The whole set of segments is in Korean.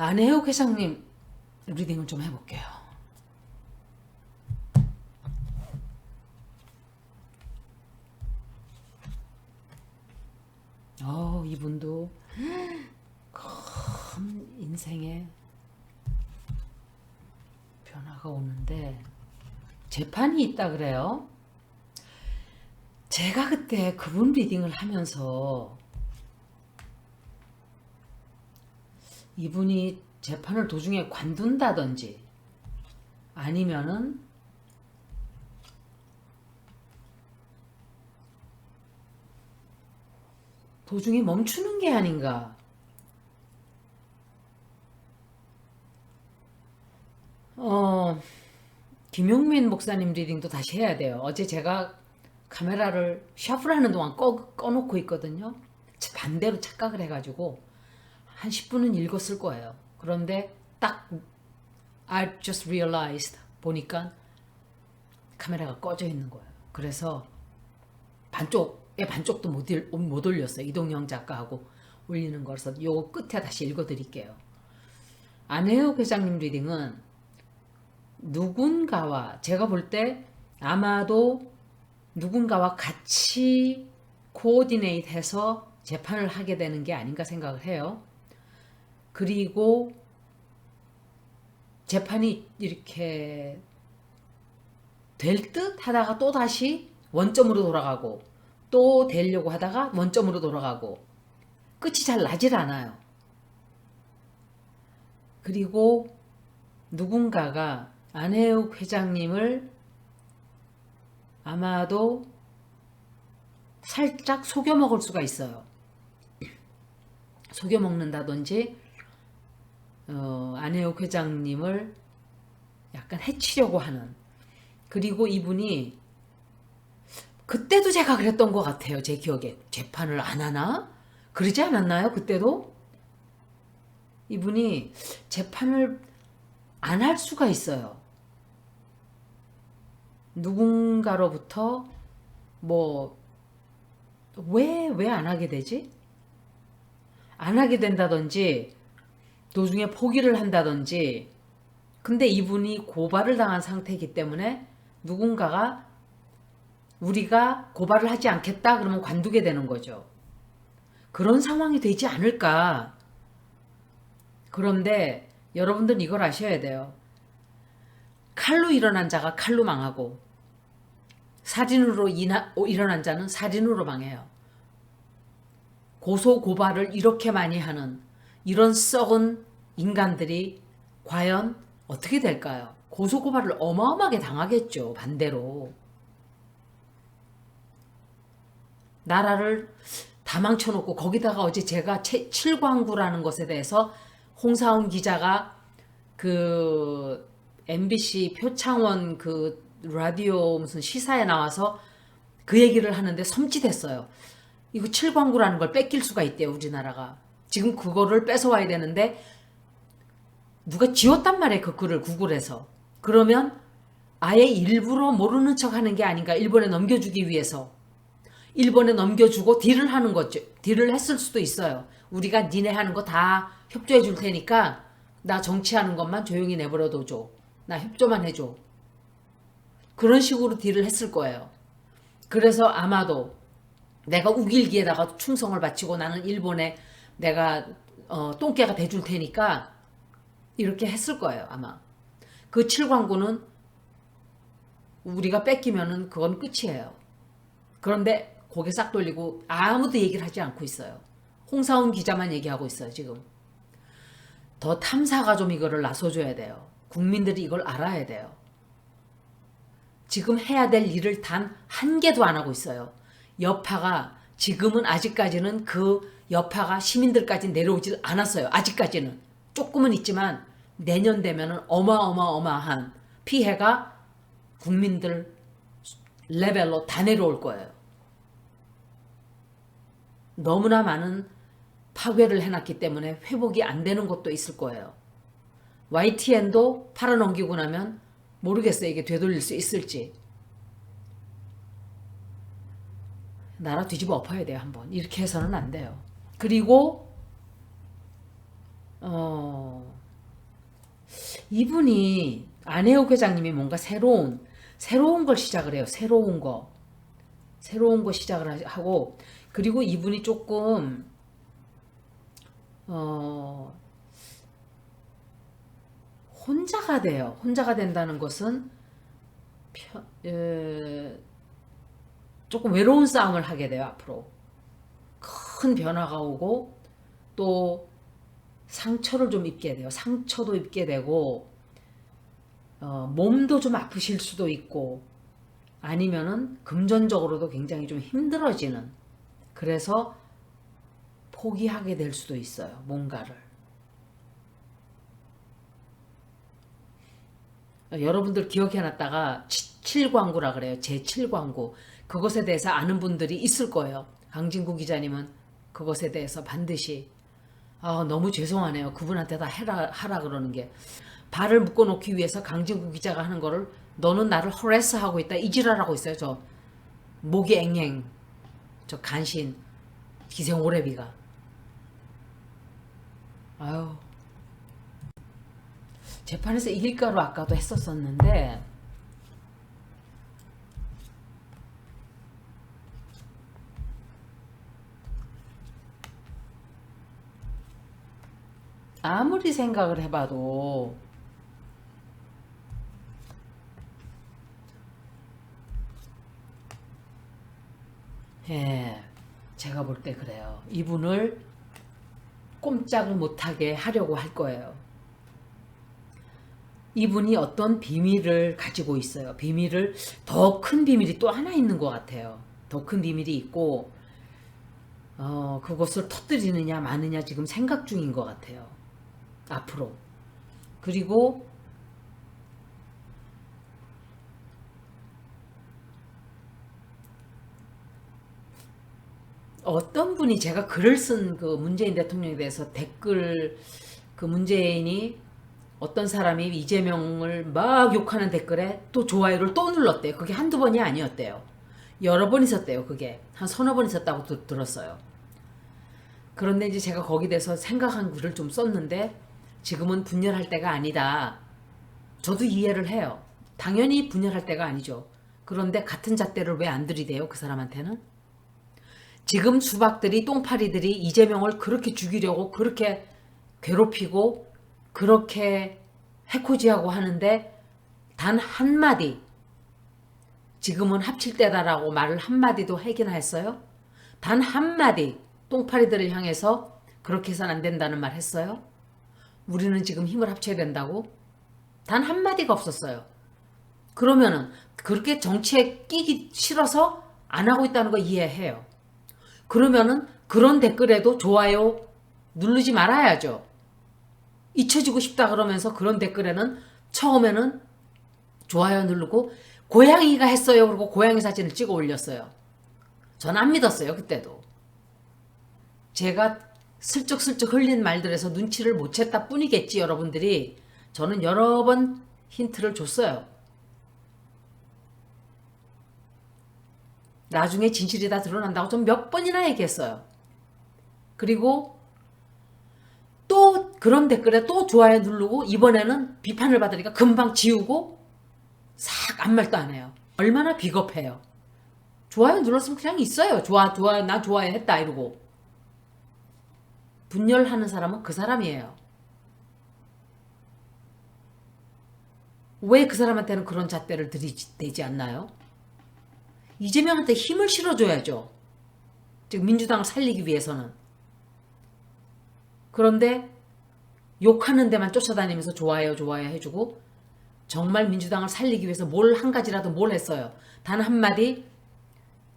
안혜욱 회장님 리딩을 좀 해볼게요. 이분도 큰 인생에 변화가 오는데 재판이 있다 그래요. 제가 그때 그분 리딩을 하면서 이분이 재판을 도중에 관둔다든지 아니면은 도중에 멈추는 게 아닌가. 김용민 목사님 리딩도 다시 해야 돼요. 어제 제가 카메라를 셔플하는 동안 꺼놓고 있거든요. 반대로 착각을 해가지고 한 10분은 읽었을 거예요. 그런데 딱 I just realized 보니까 카메라가 꺼져 있는 거예요. 그래서 반쪽도 못 올렸어요. 이동영 작가하고 올리는 거라서 요거 끝에 다시 읽어드릴게요. 안혜욱 회장님 리딩은 누군가와 제가 볼 때 아마도 누군가와 같이 코오디네이트해서 재판을 하게 되는 게 아닌가 생각을 해요. 그리고 재판이 이렇게 될 듯 하다가 또 다시 원점으로 돌아가고 또 되려고 하다가 원점으로 돌아가고 끝이 잘 나질 않아요. 그리고 누군가가 안혜욱 회장님을 아마도 살짝 속여 먹을 수가 있어요. 속여 먹는다든지 안혜욱 회장님을 약간 해치려고 하는. 그리고 이분이 그때도 제가 그랬던 것 같아요. 제 기억에 재판을 안 하나? 그러지 않았나요? 그때도? 이분이 재판을 안 할 수가 있어요. 누군가로부터 왜 안 하게 되지? 안 하게 된다든지 도중에 포기를 한다든지. 근데 이분이 고발을 당한 상태이기 때문에 누군가가 우리가 고발을 하지 않겠다 그러면 관두게 되는 거죠. 그런 상황이 되지 않을까. 그런데 여러분들은 이걸 아셔야 돼요. 칼로 일어난 자가 칼로 망하고 살인으로 일어난 자는 살인으로 망해요. 고소 고발을 이렇게 많이 하는 이런 썩은 인간들이 과연 어떻게 될까요? 고소 고발을 어마어마하게 당하겠죠. 반대로. 나라를 다 망쳐놓고 거기다가 어제 제가 칠광구라는 것에 대해서 홍사훈 기자가 그 MBC 표창원 그 라디오 무슨 시사에 나와서 그 얘기를 하는데 섬찟했어요. 이거 칠광구라는 걸 뺏길 수가 있대요. 우리나라가. 지금 그거를 뺏어와야 되는데 누가 지웠단 말이에요. 그 글을 구글에서. 그러면 아예 일부러 모르는 척 하는 게 아닌가. 일본에 넘겨주기 위해서. 일본에 넘겨주고 딜을 하는 거죠. 딜을 했을 수도 있어요. 우리가 니네 하는 거 다 협조해 줄 테니까 나 정치하는 것만 조용히 내버려둬 줘. 나 협조만 해줘. 그런 식으로 딜을 했을 거예요. 그래서 아마도 내가 우길기에다가 충성을 바치고 나는 일본에 내가 똥개가 돼줄 테니까 이렇게 했을 거예요. 아마. 그 칠광구는 우리가 뺏기면은 그건 끝이에요. 그런데 고개 싹 돌리고 아무도 얘기를 하지 않고 있어요. 홍사훈 기자만 얘기하고 있어요. 지금. 더 탐사가 좀 이거를 나서줘야 돼요. 국민들이 이걸 알아야 돼요. 지금 해야 될 일을 단 한 개도 안 하고 있어요. 여파가 지금은 아직까지는 그 여파가 시민들까지 내려오지 않았어요. 아직까지는. 조금은 있지만 내년 되면은 어마어마한 피해가 국민들 레벨로 다 내려올 거예요. 너무나 많은 파괴를 해놨기 때문에 회복이 안 되는 것도 있을 거예요. YTN도 팔아넘기고 나면 모르겠어요. 이게 되돌릴 수 있을지. 나라 뒤집어 엎어야 돼요. 한번. 이렇게 해서는 안 돼요. 그리고 이분이 안혜욱 회장님이 뭔가 새로운 걸 시작을 해요. 새로운 거 시작을 하고, 그리고 이분이 조금 어, 혼자가 돼요. 혼자가 된다는 것은 조금 외로운 싸움을 하게 돼요. 앞으로 큰 변화가 오고, 또 상처를 좀 입게 돼요. 상처도 입게 되고, 몸도 좀 아프실 수도 있고, 아니면은 금전적으로도 굉장히 좀 힘들어지는, 그래서 포기하게 될 수도 있어요. 뭔가를. 여러분들 기억해놨다가 칠광구라 그래요. 제7광구. 그것에 대해서 아는 분들이 있을 거예요. 강진구 기자님은 그것에 대해서 반드시, 너무 죄송하네요. 그분한테 다 하라 그러는 게. 발을 묶어놓기 위해서 강진구 기자가 하는 거를, 너는 나를 허레스하고 있다, 이지랄하고 있어요. 저 목이 앵앵, 저 간신 기생 오래비가. 아유, 재판에서 이길까로 아까도 했었었는데, 아무리 생각을 해봐도 예, 제가 볼 때 그래요. 이분을 꼼짝을 못하게 하려고 할 거예요. 이분이 어떤 비밀을 가지고 있어요. 더 큰 비밀이 또 하나 있는 것 같아요. 더 큰 비밀이 있고, 그것을 터뜨리느냐 마느냐 지금 생각 중인 것 같아요. 앞으로. 그리고 어떤 분이, 제가 글을 쓴 그 문재인 대통령에 대해서 댓글, 그 문재인이, 어떤 사람이 이재명을 막 욕하는 댓글에 또 좋아요를 또 눌렀대요. 그게 한두 번이 아니었대요. 여러 번 있었대요. 그게 한 서너 번 있었다고 들었어요. 그런데 이제 제가 거기에 대해서 생각한 글을 좀 썼는데, 지금은 분열할 때가 아니다. 저도 이해를 해요. 당연히 분열할 때가 아니죠. 그런데 같은 잣대를 왜 안 들이대요? 그 사람한테는? 지금 수박들이, 똥파리들이 이재명을 그렇게 죽이려고 그렇게 괴롭히고 그렇게 해코지하고 하는데, 단 한마디, 지금은 합칠 때다라고 말을 한마디도 하긴 했어요? 단 한마디 똥파리들을 향해서 그렇게 해서는 안 된다는 말 했어요? 우리는 지금 힘을 합쳐야 된다고? 단 한마디가 없었어요. 그러면은 그렇게 정치에 끼기 싫어서 안 하고 있다는 거 이해해요. 그러면은 그런 댓글에도 좋아요 누르지 말아야죠. 잊혀지고 싶다 그러면서 그런 댓글에는 처음에는 좋아요 누르고, 고양이가 했어요 그러고 고양이 사진을 찍어 올렸어요. 저는 안 믿었어요. 그때도 제가 슬쩍슬쩍 흘린 말들에서 눈치를 못 챘다 뿐이겠지. 여러분들이, 저는 여러 번 힌트를 줬어요. 나중에 진실이 다 드러난다고 좀 몇 번이나 얘기했어요. 그리고 또 그런 댓글에 또 좋아요 누르고, 이번에는 비판을 받으니까 금방 지우고 싹 아무 말도 안 해요. 얼마나 비겁해요. 좋아요 눌렀으면 그냥 있어요. 좋아 나 좋아요 했다 이러고. 분열하는 사람은 그 사람이에요. 왜 그 사람한테는 그런 잣대를 들이대지 않나요? 이재명한테 힘을 실어줘야죠. 즉 민주당을 살리기 위해서는. 그런데 욕하는 데만 쫓아다니면서 좋아요 해주고, 정말 민주당을 살리기 위해서 뭘 한 가지라도 뭘 했어요? 단 한마디,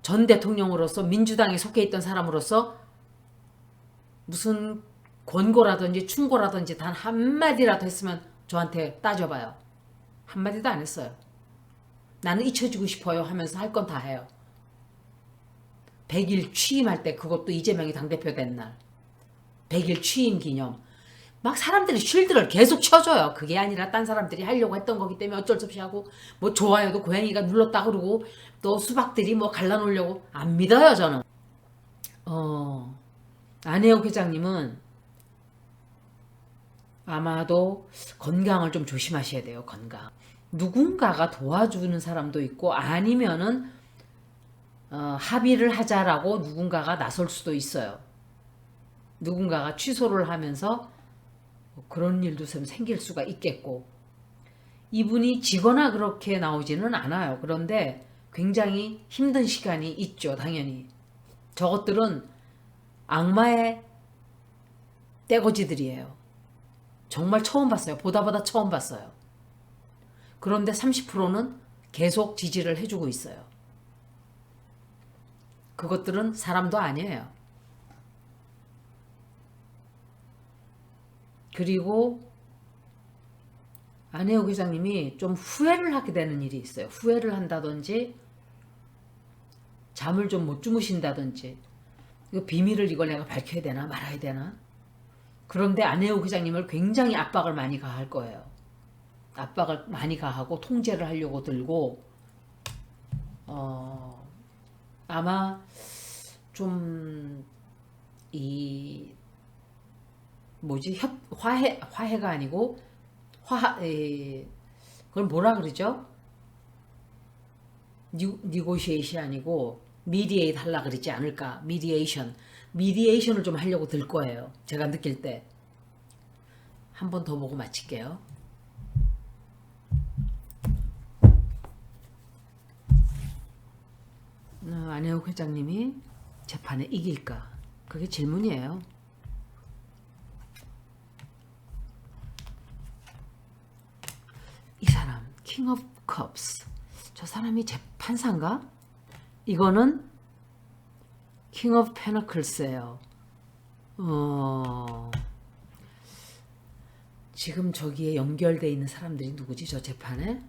전 대통령으로서, 민주당에 속해 있던 사람으로서 무슨 권고라든지 충고라든지 단 한마디라도 했으면 저한테 따져봐요. 한마디도 안 했어요. 나는 잊혀지고 싶어요 하면서 할 건 다 해요. 100일 취임할 때, 그것도 이재명이 당대표 된 날 100일 취임 기념, 막 사람들이 쉴드를 계속 쳐줘요. 그게 아니라 딴 사람들이 하려고 했던 거기 때문에 어쩔 수 없이 하고, 뭐 좋아요도 고양이가 눌렀다 그러고, 또 수박들이 뭐 갈라놓으려고. 안 믿어요 저는. 안혜영 회장님은 아마도 건강을 좀 조심하셔야 돼요. 건강. 누군가가 도와주는 사람도 있고 아니면은 합의를 하자라고 누군가가 나설 수도 있어요. 누군가가 취소를 하면서 그런 일도 좀 생길 수가 있겠고 이분이 지거나 그렇게 나오지는 않아요. 그런데 굉장히 힘든 시간이 있죠. 당연히. 저것들은 악마의 떼거지들이에요. 정말 처음 봤어요. 보다 처음 봤어요. 그런데 30%는 계속 지지를 해주고 있어요. 그것들은 사람도 아니에요. 그리고 안혜욱 회장님이 좀 후회를 하게 되는 일이 있어요. 후회를 한다든지 잠을 좀 못 주무신다든지 이거 비밀을 이걸 내가 밝혀야 되나 말아야 되나 그런데 안혜욱 회장님을 굉장히 압박을 많이 가할 거예요. 압박을 많이 가하고 통제를 하려고 들고 아마 좀 이 뭐지 화해가 아니고 그걸 뭐라 그러죠? 니고시에이션이 아니고 미디에이트 하려고 그러지 않을까? 미디에이션을 좀 하려고 들 거예요. 제가 느낄 때. 한 번 더 보고 마칠게요. 안혜욱 회장님이 재판에 이길까? 그게 질문이에요. 이 사람 킹 오브 컵스 저 사람이 재판사인가? 이거는 킹 오브 페너클스예요. 지금 저기에 연결돼 있는 사람들이 누구지? 저 재판에?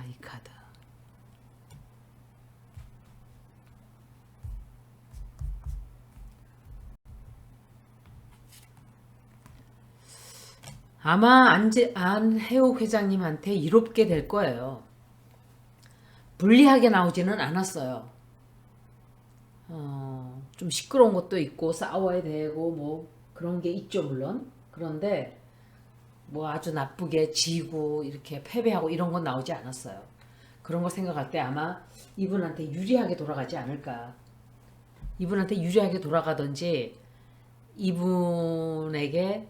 이 카드. 아마 안혜욱 회장님한테 이롭게 될 거예요. 불리하게 나오지는 않았어요. 좀 시끄러운 것도 있고 싸워야 되고 뭐 그런 게 있죠 물론. 그런데 뭐 아주 나쁘게 지고 이렇게 패배하고 이런 건 나오지 않았어요. 그런 거 생각할 때 아마 이분한테 유리하게 돌아가지 않을까. 이분한테 유리하게 돌아가든지 이분에게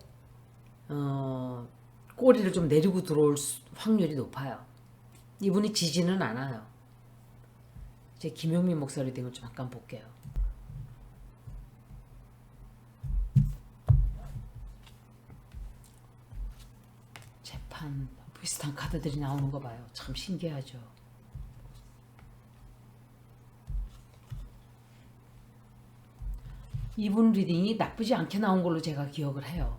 꼬리를 좀 내리고 들어올 확률이 높아요. 이분이 지지는 않아요. 이제 김용민 목소리 등을 좀 잠깐 볼게요. 재판 비슷한 카드들이 나오는 거 봐요. 참 신기하죠. 이분 리딩이 나쁘지 않게 나온 걸로 제가 기억을 해요.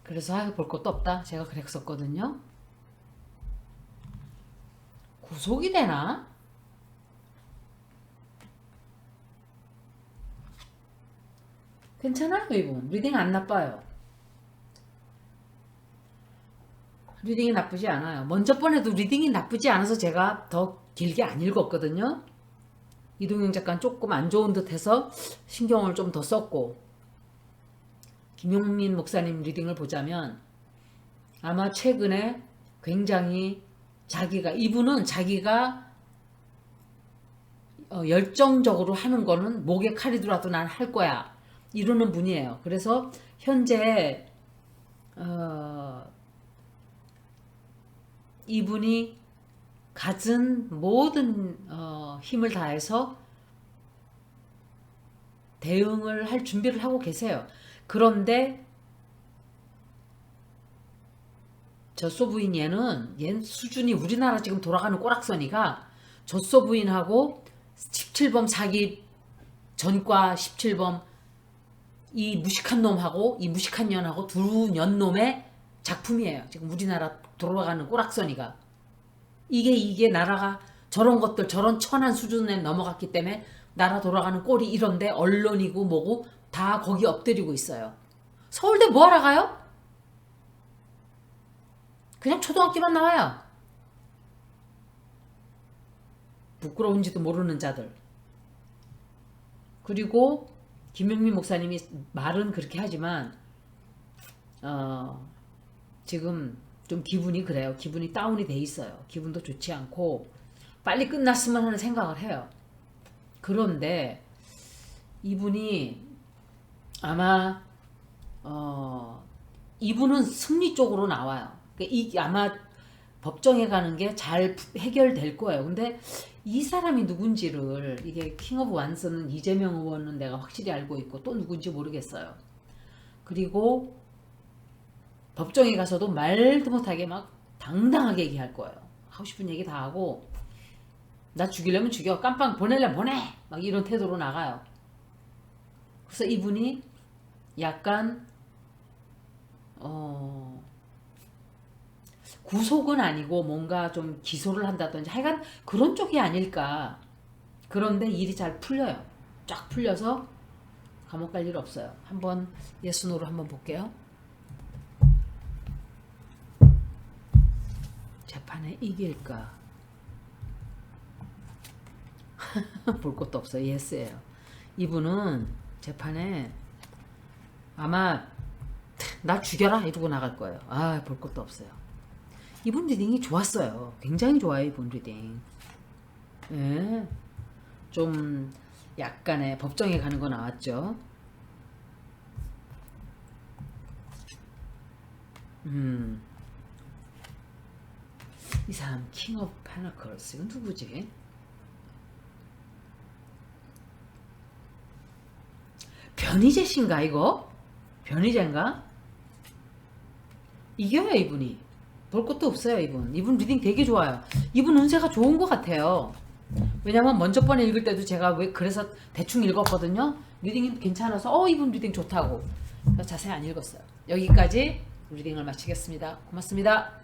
그래서 볼 것도 없다. 제가 그랬었거든요. 구속이 되나? 괜찮아요, 이분. 리딩 안 나빠요. 리딩이 나쁘지 않아요. 먼저 번에도 리딩이 나쁘지 않아서 제가 더 길게 안 읽었거든요. 이동영 작가는 조금 안 좋은 듯 해서 신경을 좀 더 썼고 김용민 목사님 리딩을 보자면 아마 최근에 굉장히 이분은 자기가 열정적으로 하는 거는 목에 칼이 들어와도 난 할 거야 이러는 분이에요. 그래서 현재 이분이 갖은 모든 힘을 다해서 대응을 할 준비를 하고 계세요. 그런데 젖소 부인 얘는 수준이 우리나라 지금 돌아가는 꼬락서니가 젖소 부인하고 17범 사기 전과 17범 이 무식한 놈하고 이 무식한 년하고 두 년놈의 작품이에요. 지금 우리나라 돌아가는 꼬락서니가 이게 나라가 저런 것들 저런 천한 수준에 넘어갔기 때문에 나라 돌아가는 꼴이 이런데 언론이고 뭐고 다 거기 엎드리고 있어요. 서울대 뭐하러 가요? 그냥 초등학교만 나와요. 부끄러운지도 모르는 자들. 그리고 김영민 목사님이 말은 그렇게 하지만 지금 좀 기분이 그래요. 기분이 다운이 돼 있어요. 기분도 좋지 않고 빨리 끝났으면 하는 생각을 해요. 그런데 이분이 아마 이분은 승리 쪽으로 나와요. 그러니까 아마 법정에 가는 게 잘 해결될 거예요. 근데 이 사람이 누군지를 이게 킹 오브 완스는 이재명 의원은 내가 확실히 알고 있고 또 누군지 모르겠어요. 그리고 법정에 가서도 말도 못하게 막 당당하게 얘기할 거예요. 하고 싶은 얘기 다 하고 나 죽이려면 죽여, 깜빵 보내려면 보내, 막 이런 태도로 나가요. 그래서 이분이 약간 구속은 아니고 뭔가 좀 기소를 한다든지 하여간 그런 쪽이 아닐까. 그런데 일이 잘 풀려요. 쫙 풀려서 감옥 갈 일 없어요. 한번 예순으로 한번 볼게요. 재판에 이길까? 볼 것도 없어요. 예스예요. 이분은 재판에 아마 나 죽여라 이러고 나갈 거예요. 아, 볼 것도 없어요. 이분 리딩이 좋았어요. 굉장히 좋아요, 이분 리딩. 예. 좀 약간의 법정에 가는 거 나왔죠. 이 사람 킹 오브 페너클스 이건 누구지? 변희재 씨인가 이거? 변희재인가? 이겨요 이분이. 볼 것도 없어요 이분. 이분 리딩 되게 좋아요. 이분 운세가 좋은 것 같아요. 왜냐면 먼저 번에 읽을 때도 제가 왜 그래서 대충 읽었거든요. 리딩이 괜찮아서 이분 리딩 좋다고. 그래서 자세히 안 읽었어요. 여기까지 리딩을 마치겠습니다. 고맙습니다.